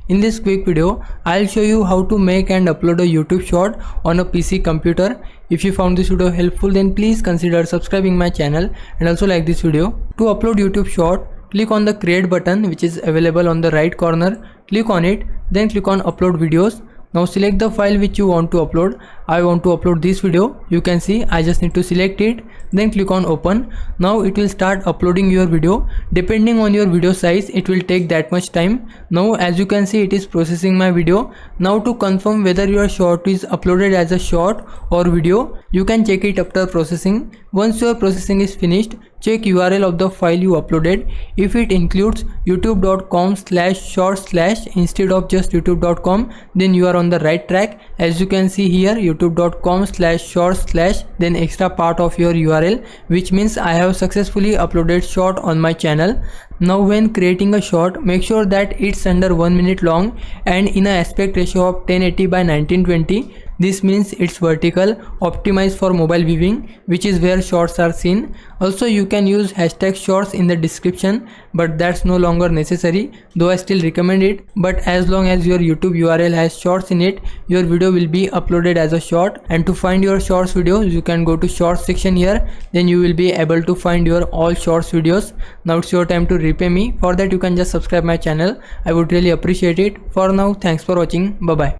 In this quick video, I'll show you how to make and upload a YouTube short on a PC computer. If you found this video helpful, then please consider subscribing my channel and also like this video. To upload YouTube short, click on the create button which is available on the right corner. Click on it, then click on upload videos. Now select the file which you want to upload. I want to upload this video. You can see I just need to select it, then click on open. Now it will start uploading your video. Depending on your video size, it will take that much time. Now as you can see, it is processing my video. Now to confirm whether your short is uploaded as a short or video, you can check it after processing. Once your processing is finished, check URL of the file you uploaded. If it includes youtube.com/short/ instead of just youtube.com, then you are on the right track. As you can see here, youtube.com/short/ then extra part of your URL, which means I have successfully uploaded short on my channel. Now when creating a short, make sure that it's under 1 minute long and in an aspect ratio of 1080 by 1920. This means it's vertical, optimized for mobile viewing, which is where shorts are seen. Also you can use hashtag shorts in the description, but that's no longer necessary, though I still recommend it. But as long as your YouTube URL has shorts in it, your video will be uploaded as a short. And to find your shorts videos, you can go to shorts section here, then you will be able to find your all shorts videos. Now it's your time to repay me. For that you can just subscribe my channel. I would really appreciate it. For now, thanks for watching. Bye bye.